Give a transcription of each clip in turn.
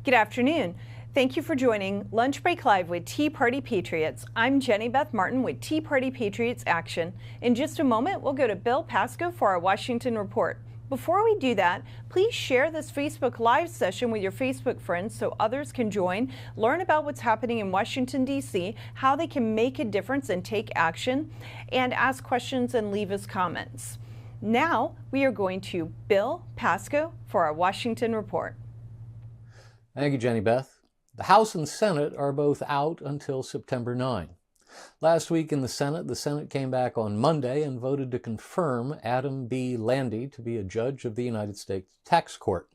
Good afternoon. Thank you for joining Lunch Break Live with Tea Party Patriots. I'm Jenny Beth Martin with Tea Party Patriots Action. In just a moment, we'll go to Bill Pasco for our Washington report. Before we do that, please share this Facebook Live session with your Facebook friends so others can join, learn about what's happening in Washington, D.C., how they can make a difference and take action, and ask questions and leave us comments. Now, we are going to Bill Pasco for our Washington report. Thank you, Jenny Beth. The House and Senate are both out until September 9. Last week in the Senate came back on Monday and voted to confirm Adam B. Landy to be a judge of the United States Tax Court.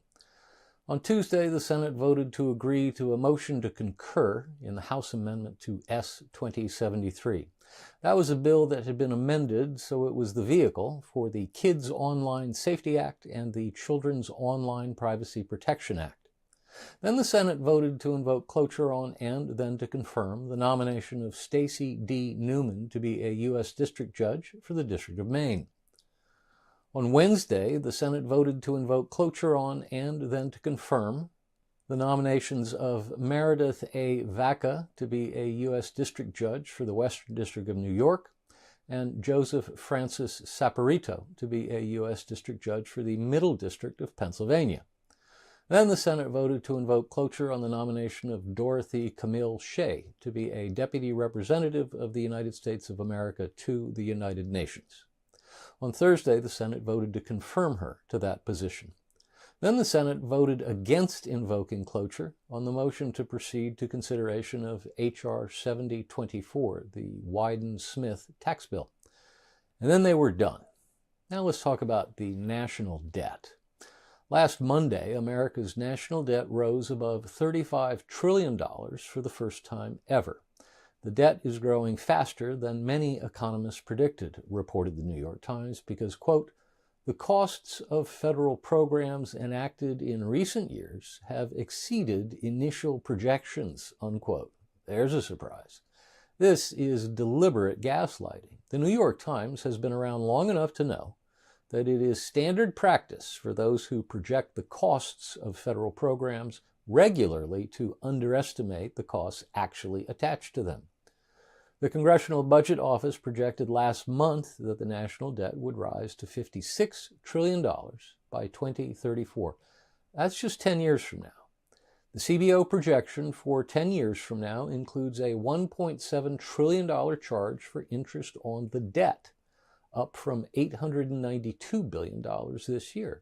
On Tuesday, the Senate voted to agree to a motion to concur in the House amendment to S. 2073. That was a bill that had been amended, so it was the vehicle for the Kids Online Safety Act and the Children's Online Privacy Protection Act. Then the Senate voted to invoke cloture on and then to confirm the nomination of Stacey D. Newman to be a U.S. District Judge for the District of Maine. On Wednesday, the Senate voted to invoke cloture on and then to confirm the nominations of Meredith A. Vaca to be a U.S. District Judge for the Western District of New York and Joseph Francis Saporito to be a U.S. District Judge for the Middle District of Pennsylvania. Then the Senate voted to invoke cloture on the nomination of Dorothy Camille Shea to be a Deputy Representative of the United States of America to the United Nations. On Thursday, the Senate voted to confirm her to that position. Then the Senate voted against invoking cloture on the motion to proceed to consideration of H.R. 7024, the Wyden-Smith tax bill. And then they were done. Now let's talk about the national debt. Last Monday, America's national debt rose above $35 trillion for the first time ever. The debt is growing faster than many economists predicted, reported the New York Times, because, quote, the costs of federal programs enacted in recent years have exceeded initial projections, unquote. There's a surprise. This is deliberate gaslighting. The New York Times has been around long enough to know that it is standard practice for those who project the costs of federal programs regularly to underestimate the costs actually attached to them. The Congressional Budget Office projected last month that the national debt would rise to $56 trillion by 2034. That's just 10 years from now. The CBO projection for 10 years from now includes a $1.7 trillion charge for interest on the debt, up from $892 billion this year.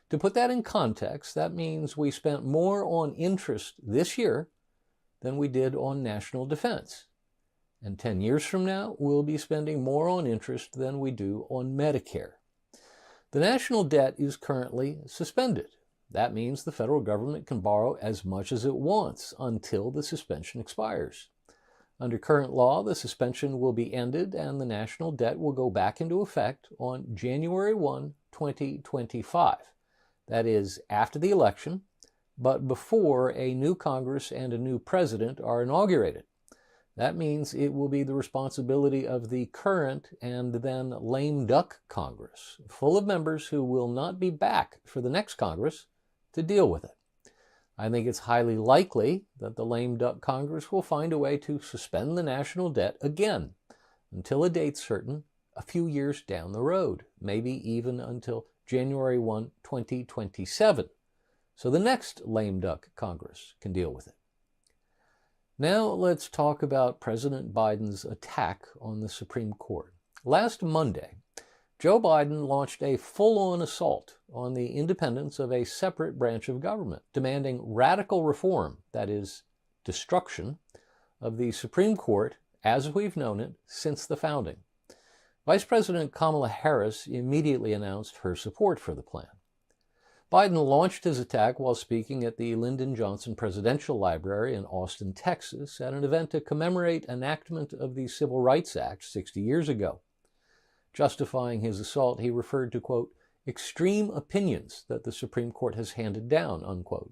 To put that in context, that means we spent more on interest this year than we did on national defense. And 10 years from now, we'll be spending more on interest than we do on Medicare. The national debt is currently suspended. That means the federal government can borrow as much as it wants until the suspension expires. Under current law, the suspension will be ended and the national debt will go back into effect on January 1, 2025. That is, after the election, but before a new Congress and a new president are inaugurated. That means it will be the responsibility of the current and then lame duck Congress, full of members who will not be back for the next Congress, to deal with it. I think it's highly likely that the lame duck Congress will find a way to suspend the national debt again until a date certain a few years down the road, maybe even until January 1, 2027. So the next lame duck Congress can deal with it. Now let's talk about President Biden's attack on the Supreme Court. Last Monday, Joe Biden launched a full-on assault on the independence of a separate branch of government, demanding radical reform, that is, destruction, of the Supreme Court as we've known it since the founding. Vice President Kamala Harris immediately announced her support for the plan. Biden launched his attack while speaking at the Lyndon Johnson Presidential Library in Austin, Texas, at an event to commemorate enactment of the Civil Rights Act 60 years ago. Justifying his assault, he referred to, quote, extreme opinions that the Supreme Court has handed down, unquote,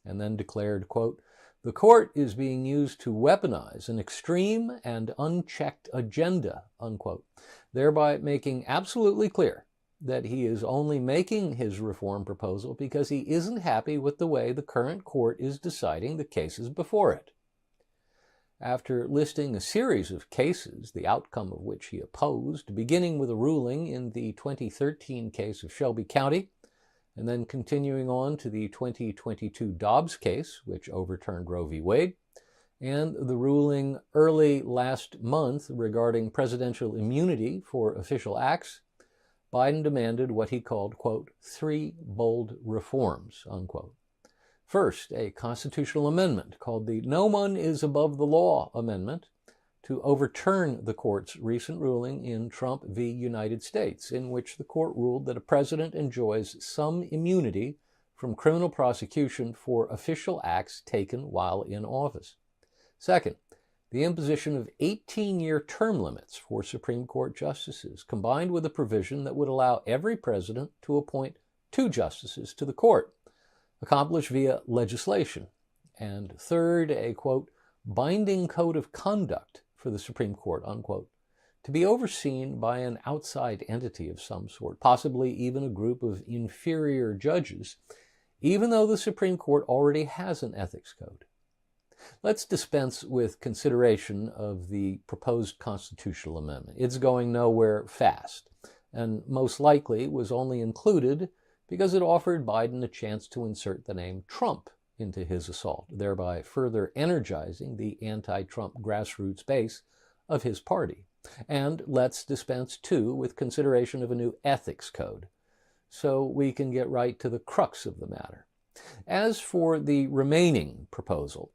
and then declared, quote, the court is being used to weaponize an extreme and unchecked agenda, unquote, thereby making absolutely clear that he is only making his reform proposal because he isn't happy with the way the current court is deciding the cases before it. After listing a series of cases, the outcome of which he opposed, beginning with a ruling in the 2013 case of Shelby County, and then continuing on to the 2022 Dobbs case, which overturned Roe v. Wade, and the ruling early last month regarding presidential immunity for official acts, Biden demanded what he called, quote, 3 bold reforms, unquote. First, a constitutional amendment called the No One is Above the Law Amendment to overturn the court's recent ruling in Trump v. United States, in which the court ruled that a president enjoys some immunity from criminal prosecution for official acts taken while in office. Second, the imposition of 18-year term limits for Supreme Court justices, combined with a provision that would allow every president to appoint 2 justices to the court, accomplished via legislation. And third, a, quote, binding code of conduct for the Supreme Court, unquote, to be overseen by an outside entity of some sort, possibly even a group of inferior judges, even though the Supreme Court already has an ethics code. Let's dispense with consideration of the proposed constitutional amendment. It's going nowhere fast, and most likely was only included because it offered Biden a chance to insert the name Trump into his assault, thereby further energizing the anti-Trump grassroots base of his party. And let's dispense, too, with consideration of a new ethics code, so we can get right to the crux of the matter. As for the remaining proposal,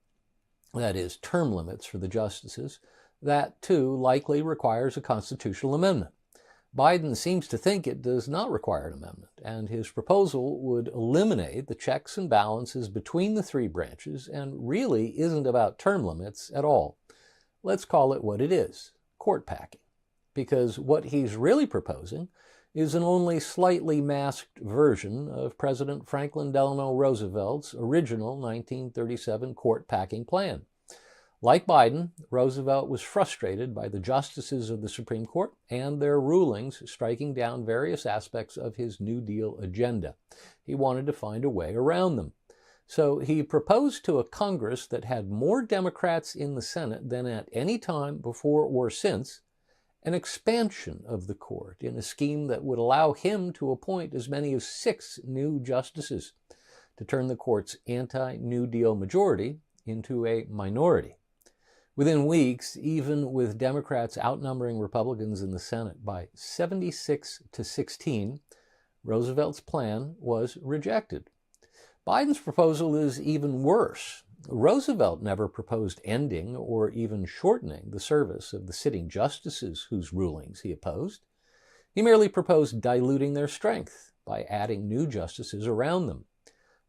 that is, term limits for the justices, that, too, likely requires a constitutional amendment. Biden seems to think it does not require an amendment, and his proposal would eliminate the checks and balances between the 3 branches and really isn't about term limits at all. Let's call it what it is, court packing, because what he's really proposing is an only slightly masked version of President Franklin Delano Roosevelt's original 1937 court packing plan. Like Biden, Roosevelt was frustrated by the justices of the Supreme Court and their rulings striking down various aspects of his New Deal agenda. He wanted to find a way around them. So he proposed to a Congress that had more Democrats in the Senate than at any time before or since an expansion of the court in a scheme that would allow him to appoint as many as 6 new justices to turn the court's anti-New Deal majority into a minority. Within weeks, even with Democrats outnumbering Republicans in the Senate by 76-16, Roosevelt's plan was rejected. Biden's proposal is even worse. Roosevelt never proposed ending or even shortening the service of the sitting justices whose rulings he opposed. He merely proposed diluting their strength by adding new justices around them.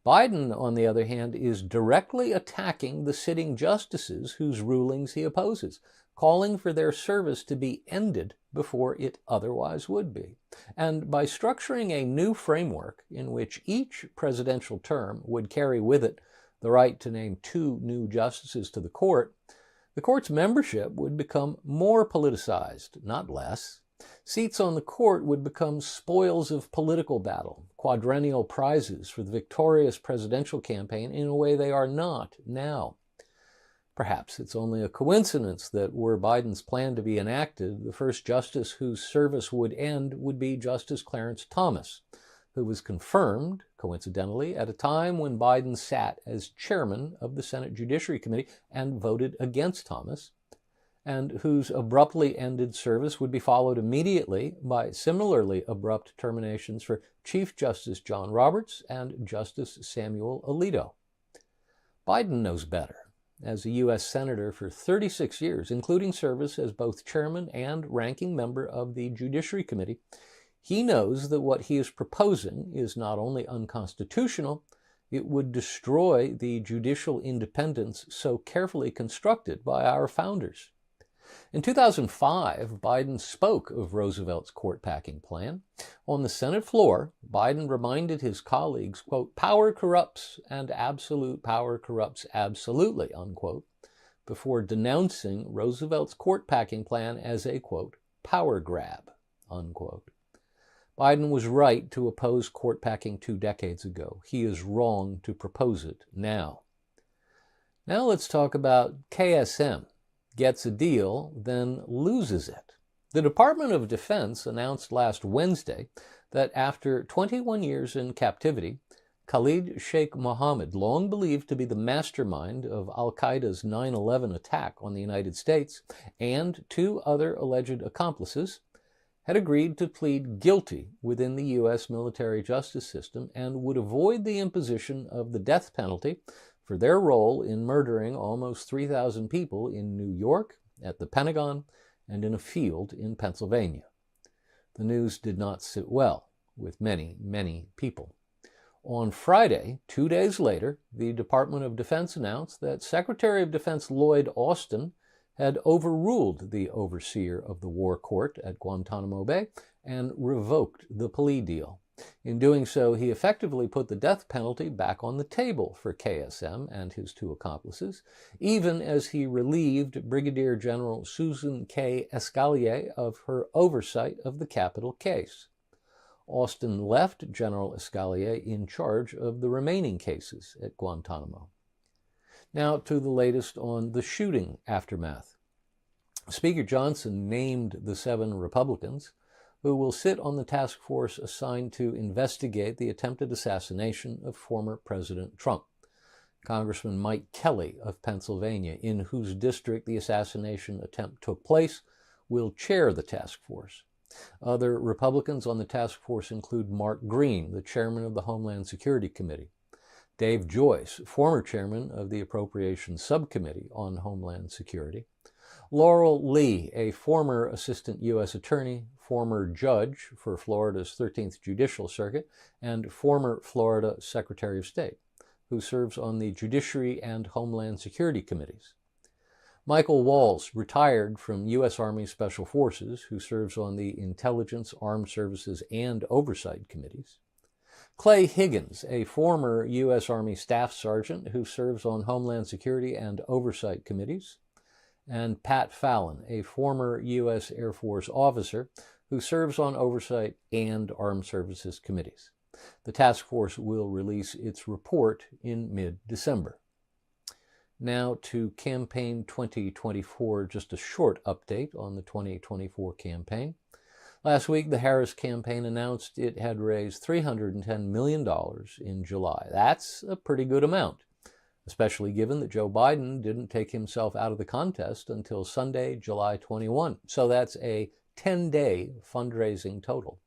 Biden, on the other hand, is directly attacking the sitting justices whose rulings he opposes, calling for their service to be ended before it otherwise would be. And by structuring a new framework in which each presidential term would carry with it the right to name 2 new justices to the court's membership would become more politicized, not less. Seats on the court would become spoils of political battle, quadrennial prizes for the victorious presidential campaign in a way they are not now. Perhaps it's only a coincidence that were Biden's plan to be enacted, the first justice whose service would end would be Justice Clarence Thomas, who was confirmed, coincidentally, at a time when Biden sat as chairman of the Senate Judiciary Committee and voted against Thomas, and whose abruptly ended service would be followed immediately by similarly abrupt terminations for Chief Justice John Roberts and Justice Samuel Alito. Biden knows better. As a U.S. Senator for 36 years, including service as both chairman and ranking member of the Judiciary Committee, he knows that what he is proposing is not only unconstitutional, it would destroy the judicial independence so carefully constructed by our founders. In 2005, Biden spoke of Roosevelt's court-packing plan. On the Senate floor, Biden reminded his colleagues, quote, "Power corrupts and absolute power corrupts absolutely," unquote, before denouncing Roosevelt's court-packing plan as a, quote, "power grab," unquote. Biden was right to oppose court-packing 2 decades ago. He is wrong to propose it now. Now let's talk about KSM. Gets a deal, then loses it. The Department of Defense announced last Wednesday that after 21 years in captivity, Khalid Sheikh Mohammed, long believed to be the mastermind of al-Qaeda's 9/11 attack on the United States, and 2 other alleged accomplices, had agreed to plead guilty within the U.S. military justice system and would avoid the imposition of the death penalty for their role in murdering almost 3,000 people in New York, at the Pentagon, and in a field in Pennsylvania. The news did not sit well with many, many people. On Friday, 2 days later, the Department of Defense announced that Secretary of Defense Lloyd Austin had overruled the overseer of the war court at Guantanamo Bay and revoked the plea deal. In doing so, he effectively put the death penalty back on the table for KSM and his 2 accomplices, even as he relieved Brigadier General Susan K. Escalier of her oversight of the capital case. Austin left General Escalier in charge of the remaining cases at Guantanamo. Now to the latest on the shooting aftermath. Speaker Johnson named the 7 Republicans who will sit on the task force assigned to investigate the attempted assassination of former President Trump. Congressman Mike Kelly of Pennsylvania, in whose district the assassination attempt took place, will chair the task force. Other Republicans on the task force include Mark Green, the chairman of the Homeland Security Committee, Dave Joyce, former chairman of the Appropriations Subcommittee on Homeland Security, Laurel Lee, a former assistant U.S. attorney, former judge for Florida's 13th Judicial Circuit, and former Florida Secretary of State, who serves on the Judiciary and Homeland Security Committees. Michael Walls, retired from U.S. Army Special Forces, who serves on the Intelligence, Armed Services, and Oversight Committees. Clay Higgins, a former U.S. Army Staff Sergeant who serves on Homeland Security and Oversight Committees. And Pat Fallon, a former U.S. Air Force officer who serves on Oversight and Armed Services Committees. The task force will release its report in mid-December. Now to Campaign 2024, just a short update on the 2024 campaign. Last week, the Harris campaign announced it had raised $310 million in July. That's a pretty good amount, especially given that Joe Biden didn't take himself out of the contest until Sunday, July 21. So that's a 10-day fundraising total.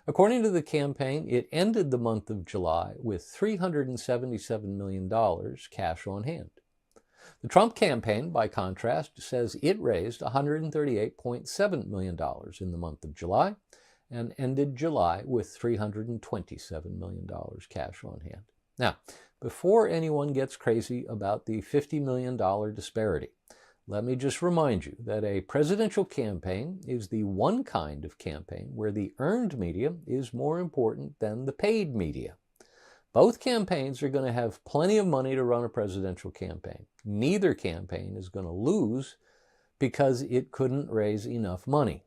According to the campaign, it ended the month of July with $377 million cash on hand. The Trump campaign, by contrast, says it raised $138.7 million in the month of July and ended July with $327 million cash on hand. Now, before anyone gets crazy about the $50 million disparity, let me just remind you that a presidential campaign is the one kind of campaign where the earned media is more important than the paid media. Both campaigns are going to have plenty of money to run a presidential campaign. Neither campaign is going to lose because it couldn't raise enough money.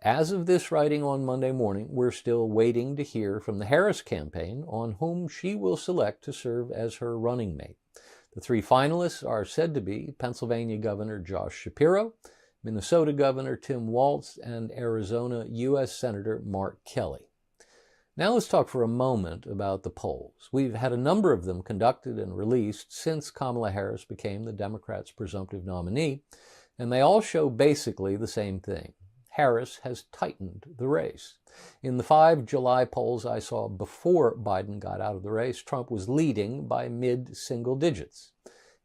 As of this writing on Monday morning, we're still waiting to hear from the Harris campaign on whom she will select to serve as her running mate. The 3 finalists are said to be Pennsylvania Governor Josh Shapiro, Minnesota Governor Tim Walz, and Arizona U.S. Senator Mark Kelly. Now let's talk for a moment about the polls. We've had a number of them conducted and released since Kamala Harris became the Democrats' presumptive nominee, and they all show basically the same thing. Harris has tightened the race. In the 5 July polls I saw before Biden got out of the race, Trump was leading by mid-single digits.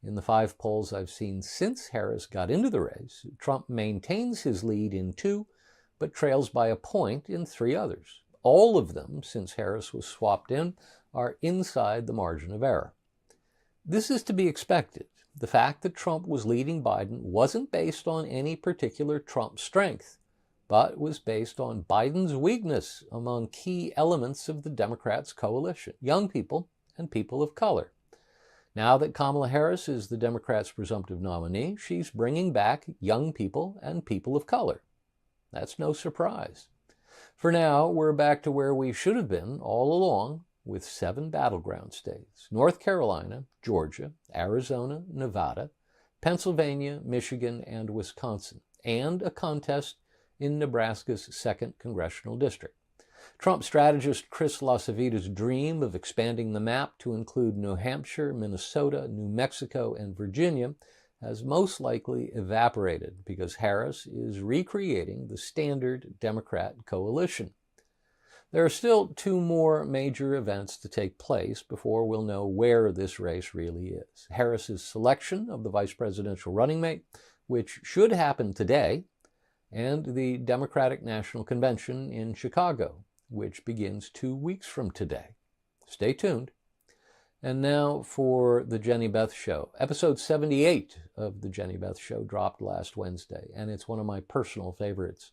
In the 5 polls I've seen since Harris got into the race, Trump maintains his lead in 2, but trails by a point in 3 others. All of them, since Harris was swapped in, are inside the margin of error. This is to be expected. The fact that Trump was leading Biden wasn't based on any particular Trump strength, but was based on Biden's weakness among key elements of the Democrats' coalition, young people and people of color. Now that Kamala Harris is the Democrats' presumptive nominee, she's bringing back young people and people of color. That's no surprise. For now, we're back to where we should have been all along, with 7 battleground states: North Carolina, Georgia, Arizona, Nevada, Pennsylvania, Michigan, and Wisconsin, and a contest in Nebraska's 2nd Congressional District. Trump strategist Chris LaCivita's dream of expanding the map to include New Hampshire, Minnesota, New Mexico, and Virginia has most likely evaporated because Harris is recreating the standard Democrat coalition. There are still 2 more major events to take place before we'll know where this race really is. Harris's selection of the vice presidential running mate, which should happen today, and the Democratic National Convention in Chicago, which begins 2 weeks from today. Stay tuned. And now for the Jenny Beth Show. Episode 78 of the Jenny Beth Show dropped last Wednesday, and it's one of my personal favorites.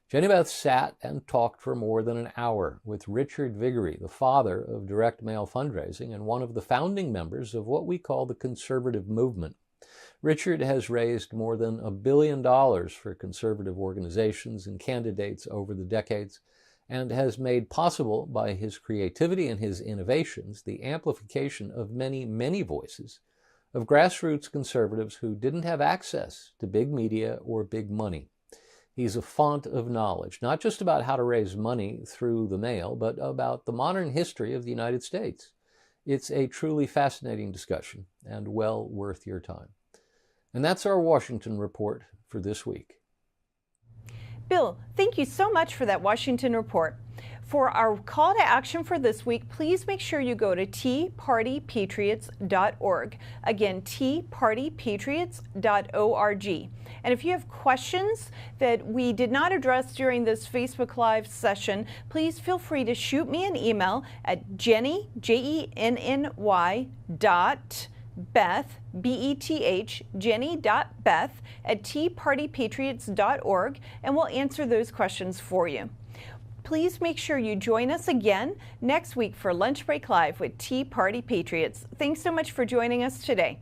Jenny Beth sat and talked for more than an hour with Richard Viguerie, the father of direct mail fundraising and one of the founding members of what we call the conservative movement. Richard has raised more than $1 billion for conservative organizations and candidates over the decades, and has made possible by his creativity and his innovations the amplification of many, many voices of grassroots conservatives who didn't have access to big media or big money. He's a font of knowledge, not just about how to raise money through the mail, but about the modern history of the United States. It's a truly fascinating discussion and well worth your time. And that's our Washington report for this week. Bill, thank you so much for that Washington report. For our call to action for this week, please make sure you go to teapartypatriots.org. Again, teapartypatriots.org. And if you have questions that we did not address during this Facebook Live session, please feel free to shoot me an email at Jenny, Jenny, Beth, B-E-T-H, Jenny.Beth at teapartypatriots.org, and we'll answer those questions for you. Please make sure you join us again next week for Lunch Break Live with Tea Party Patriots. Thanks so much for joining us today.